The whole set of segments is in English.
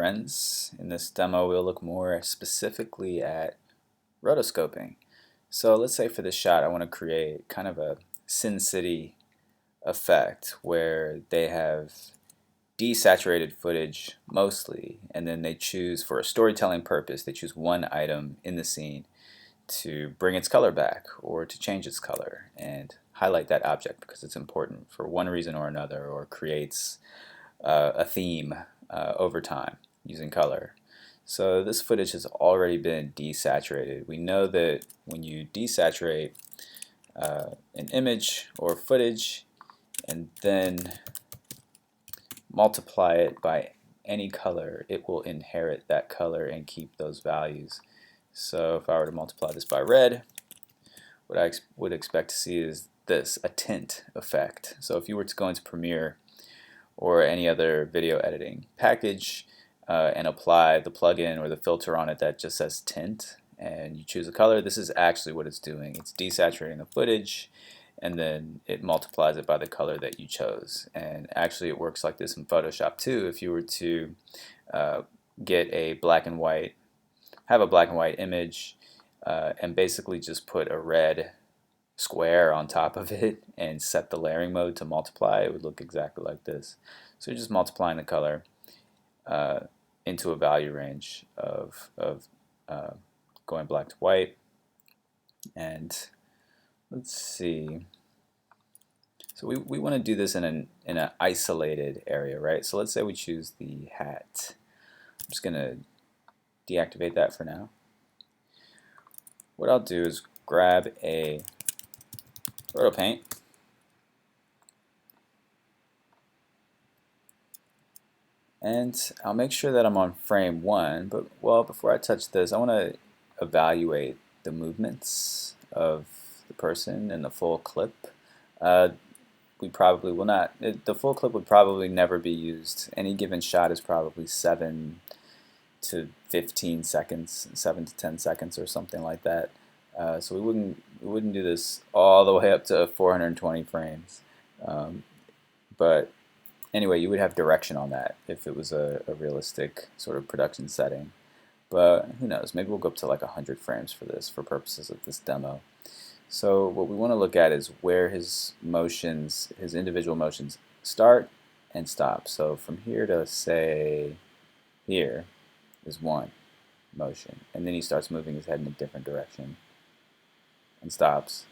Friends. In this demo we'll look more specifically at rotoscoping. So let's say for this shot I want to create kind of a Sin City effect where they have desaturated footage mostly, and then they choose, for a storytelling purpose, they choose one item in the scene to bring its color back or to change its color and highlight that object because it's important for one reason or another, or creates a theme over time using color. So this footage has already been desaturated. We know that when you desaturate an image or footage and then multiply it by any color, it will inherit that color and keep those values. So if I were to multiply this by red, what I would expect to see is this, a tint effect. So if you were to go into Premiere or any other video editing package and apply the plugin or the filter on it that just says tint, and you choose a color, this is actually what it's doing. It's desaturating the footage and then it multiplies it by the color that you chose. And actually it works like this in Photoshop too. If you were to get a black and white, have a black and white image and basically just put a red square on top of it and set the layering mode to multiply, it would look exactly like this. So you're just multiplying the color into a value range of going black to white. And let's see. So we want to do this in an isolated area, right? So let's say we choose the hat. I'm just going to deactivate that for now. What I'll do is grab a Roto Paint, and I'll make sure that I'm on frame 1, but well, before I touch this I want to evaluate the movements of the person in the full clip. We probably will not, the full clip would probably never be used. Any given shot is probably 7 to 15 seconds, 7 to 10 seconds or something like that. So we wouldn't do this all the way up to 420 frames. But anyway, you would have direction on that if it was a realistic sort of production setting. But who knows, maybe we'll go up to like 100 frames for this, for purposes of this demo. So what we want to look at is where his motions, his individual motions, start and stop. So from here to, say, here is one motion, and then he starts moving his head in a different direction and stops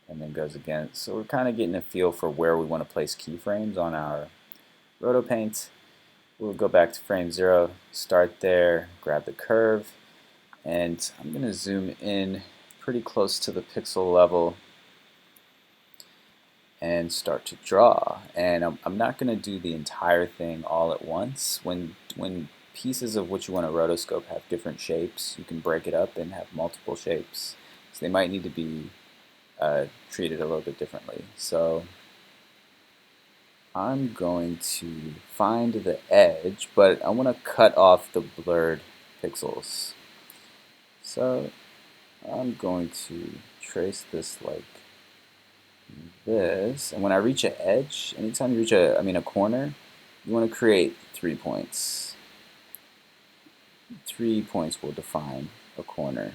and then goes again. So we're kind of getting a feel for where we want to place keyframes on our RotoPaint. We'll go back to frame 0, start there, grab the curve, and I'm going to zoom in pretty close to the pixel level and start to draw. And I'm not going to do the entire thing all at once. When pieces of what you want to rotoscope have different shapes, you can break it up and have multiple shapes. So they might need to be treated a little bit differently. So I'm going to find the edge, but I want to cut off the blurred pixels. So I'm going to trace this like this, and when I reach an edge, anytime you reach a corner, you want to create 3 points. 3 points will define a corner.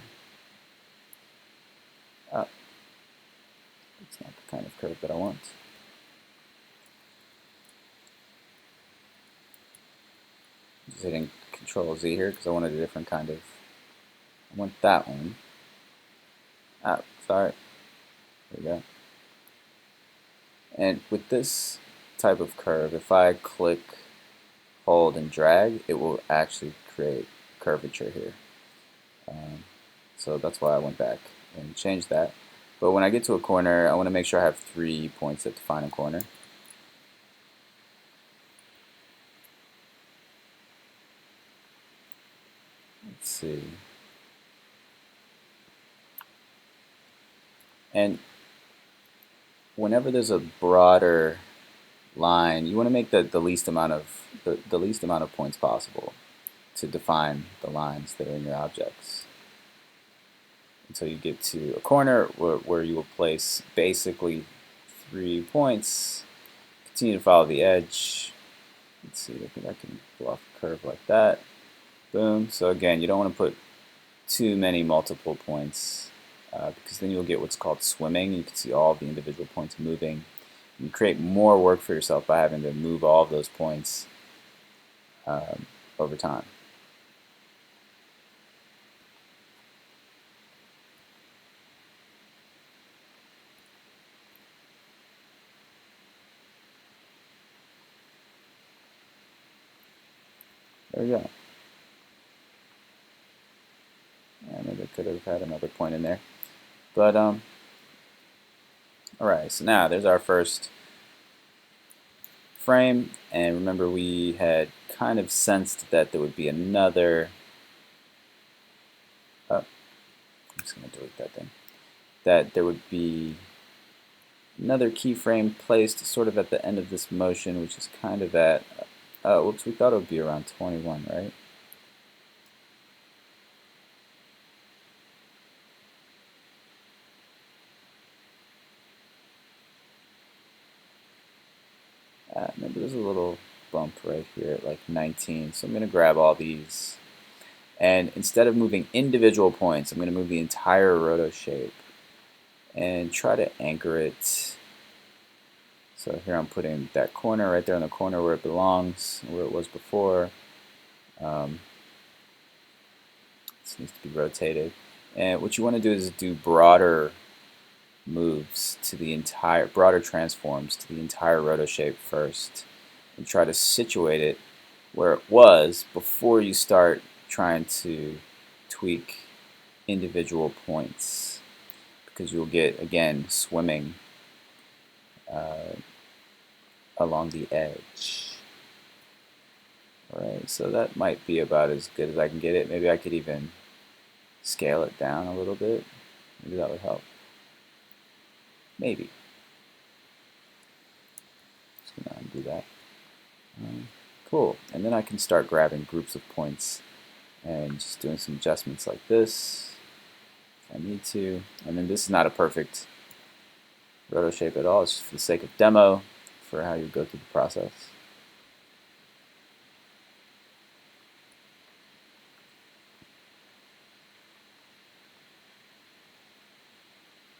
It's not the kind of curve that I want. Just hitting Control Z here because I wanted a different kind of. I want that one. Sorry. There we go. And with this type of curve, if I click, hold, and drag, it will actually create curvature here. So that's why I went back and changed that. But when I get to a corner, I want to make sure I have 3 points that define a corner. Let's see. And whenever there's a broader line, you want to make the least amount of points possible to define the lines that are in your objects, until you get to a corner where you will place basically 3 points. Continue to follow the edge, Let's see, I think I can pull off a curve like that. Boom. So again, you don't want to put too many multiple points because then you'll get what's called swimming. You can see all the individual points moving. You create more work for yourself by having to move all of those points over time. There we go. And maybe I could have had another point in there. But, alright, so now there's our first frame. And remember, we had kind of sensed that there would be another. Oh, I'm just going to delete that thing. That there would be another keyframe placed sort of at the end of this motion, which is kind of at, oh, whoops, we thought it would be around 21, right? Maybe there's a little bump right here at like 19. So I'm going to grab all these. And instead of moving individual points, I'm going to move the entire roto shape and try to anchor it. So here I'm putting that corner right there in the corner where it belongs, where it was before. This needs to be rotated. And what you want to do is do broader moves to the entire, broader transforms to the entire roto shape first, and try to situate it where it was before you start trying to tweak individual points, because you'll get, again, swimming along the edge. Alright, so that might be about as good as I can get it. Maybe I could even scale it down a little bit. Maybe that would help. Maybe. Just gonna undo that. Cool. And then I can start grabbing groups of points and just doing some adjustments like this if I need to. And then this is not a perfect roto shape at all. It's just for the sake of demo for how you go through the process.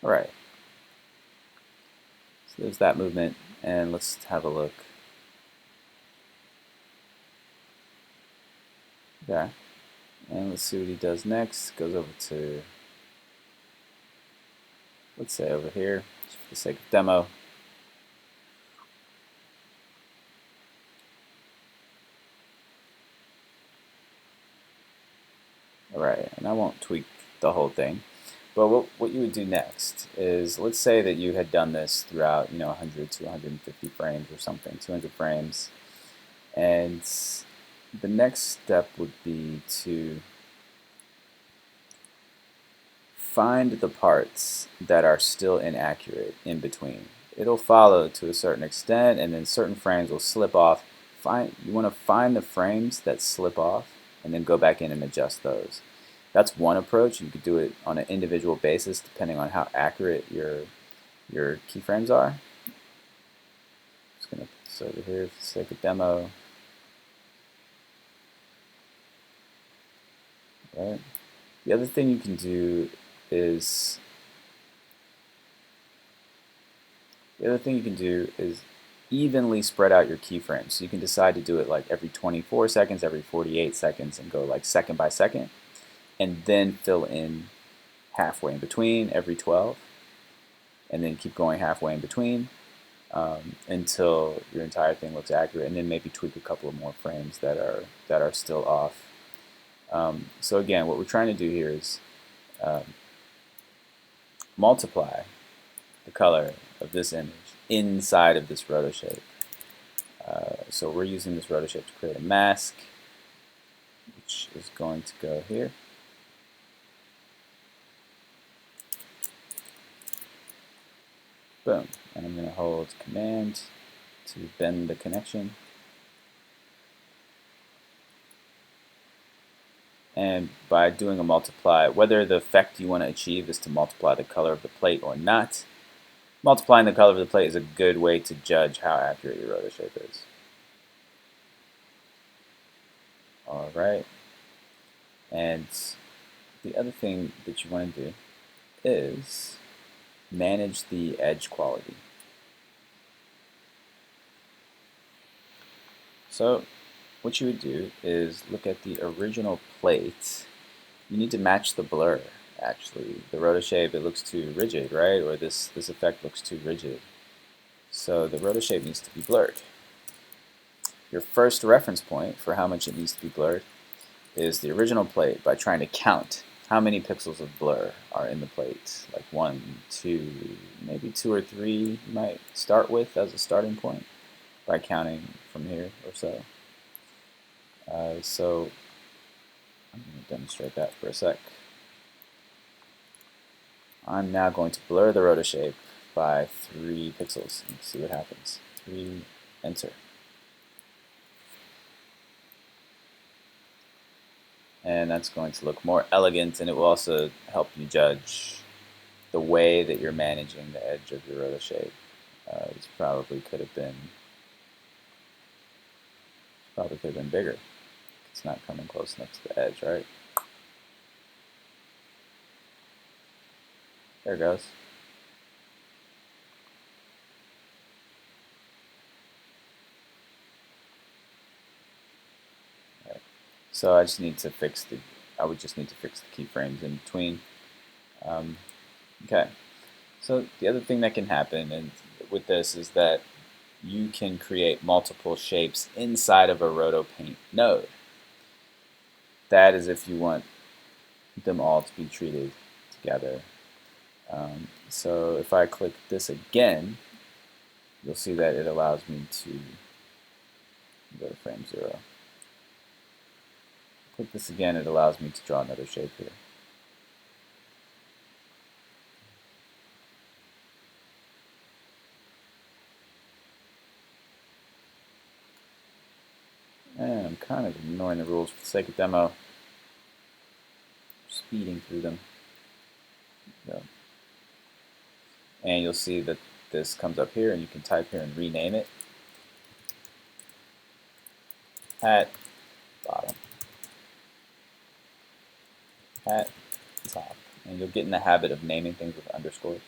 Alright. So there's that movement, and let's have a look. Okay. And let's see what he does next. Goes over to, let's say over here, just for the sake of demo. Alright, and I won't tweak the whole thing. But what you would do next is, let's say that you had done this throughout, 100 to 150 frames or something, 200 frames. And the next step would be to find the parts that are still inaccurate in between. It'll follow to a certain extent, and then certain frames will slip off. You want to find the frames that slip off and then go back in and adjust those. That's one approach. You could do it on an individual basis depending on how accurate your keyframes are. Just going to put this over here for the sake of demo. Right. The other thing you can do is evenly spread out your keyframes. So you can decide to do it like every 24 seconds, every 48 seconds, and go like second by second, and then fill in halfway in between every 12, and then keep going halfway in between until your entire thing looks accurate, and then maybe tweak a couple of more frames that are still off. So again, what we're trying to do here is multiply the color of this image inside of this roto shape. So we're using this roto shape to create a mask, which is going to go here. Boom. And I'm going to hold Command to bend the connection. And by doing a multiply, whether the effect you want to achieve is to multiply the color of the plate or not, multiplying the color of the plate is a good way to judge how accurate your roto shape is. Alright, and the other thing that you want to do is manage the edge quality. So what you would do is look at the original plate. You need to match the blur, actually. The rotoshape, it looks too rigid, right? Or this effect looks too rigid. So the rotoshape needs to be blurred. Your first reference point for how much it needs to be blurred is the original plate by trying to count how many pixels of blur are in the plate. Like 1, 2, maybe 2 or 3 you might start with as a starting point by counting from here or so. So I'm going to demonstrate that for a sec. I'm now going to blur the rotoshape by 3 pixels and see what happens. 3, enter. And that's going to look more elegant, and it will also help you judge the way that you're managing the edge of your rotoshape. This probably could have been bigger. It's not coming close enough to the edge, right? There it goes. Right. So I would just need to fix the keyframes in between. Okay. So the other thing that can happen with this is that you can create multiple shapes inside of a RotoPaint node. That is if you want them all to be treated together. So if I click this again, you'll see that it allows me to go to frame 0. Click this again, it allows me to draw another shape here. And I'm kind of ignoring the rules for the sake of demo. Speeding through them. So, and you'll see that this comes up here, and you can type here and rename it. Hat, bottom. Hat, top. And you'll get in the habit of naming things with underscores.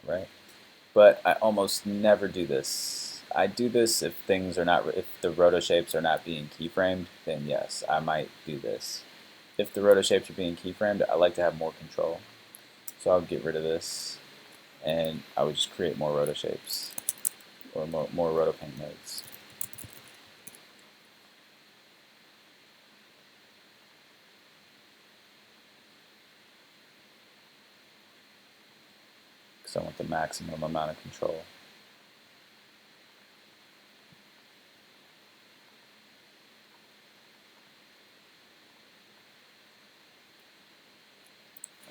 Right? But I almost never do this. I do this if if the rotoshapes are not being keyframed, then yes, I might do this. If the rotoshapes are being keyframed, I like to have more control. So I'll get rid of this, and I would just create more rotoshapes, or more RotoPaint nodes. Because I want the maximum amount of control.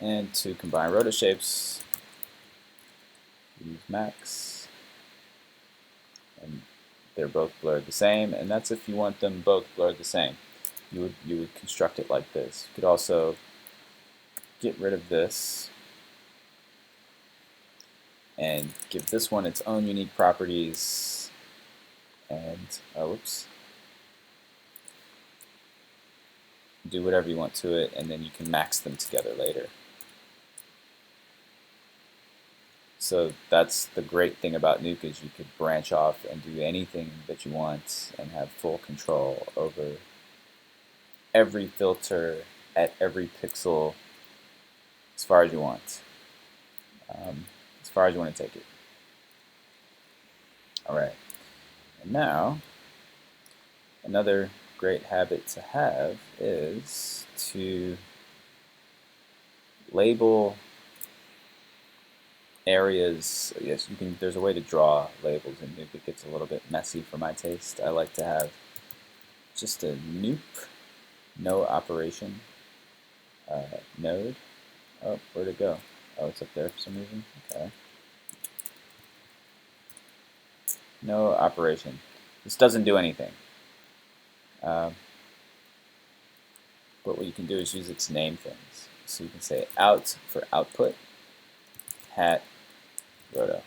And to combine rotoshapes, use max, and they're both blurred the same, and that's if you want them both blurred the same. You would construct it like this. You could also get rid of this and give this one its own unique properties, and whoops, do whatever you want to it, and then you can max them together later. So that's the great thing about Nuke, is you could branch off and do anything that you want and have full control over every filter at every pixel as far as you want. As far as you want to take it. Alright, and now another great habit to have is to label areas. Yes, you can. There's a way to draw labels in Nuke. It gets a little bit messy for my taste. I like to have just a Nuke, no operation node. Oh, where'd it go? Oh, it's up there for some reason. Okay. No operation. This doesn't do anything. But what you can do is use it to name things. So you can say out for output, hat, roto.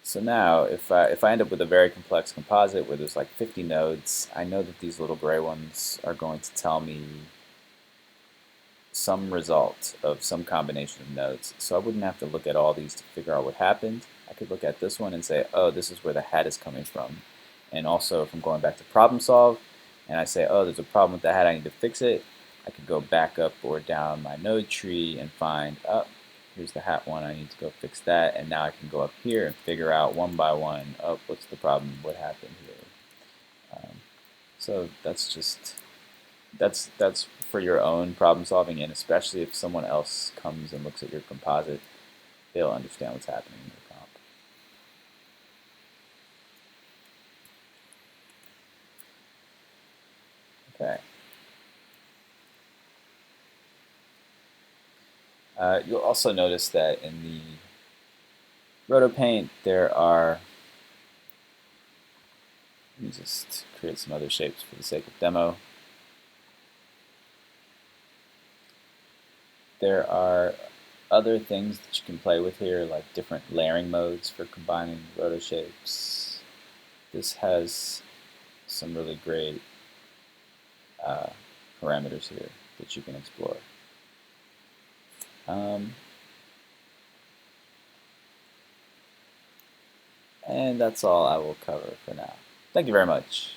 So now, if I end up with a very complex composite where there's like 50 nodes, I know that these little gray ones are going to tell me some result of some combination of nodes. So I wouldn't have to look at all these to figure out what happened. I could look at this one and say, oh, this is where the hat is coming from. And also, if I'm going back to problem solve, and I say, oh, there's a problem with the hat, I need to fix it, I could go back up or down my node tree and find, oh, here's the hat one, I need to go fix that. And now I can go up here and figure out one by one, oh, what's the problem, what happened here. So that's for your own problem solving, and especially if someone else comes and looks at your composite, they'll understand what's happening in your comp. Okay. You'll also notice that in the Rotopaint there are, let me just create some other shapes for the sake of demo. There are other things that you can play with here, like different layering modes for combining roto shapes. This has some really great parameters here that you can explore. And that's all I will cover for now. Thank you very much.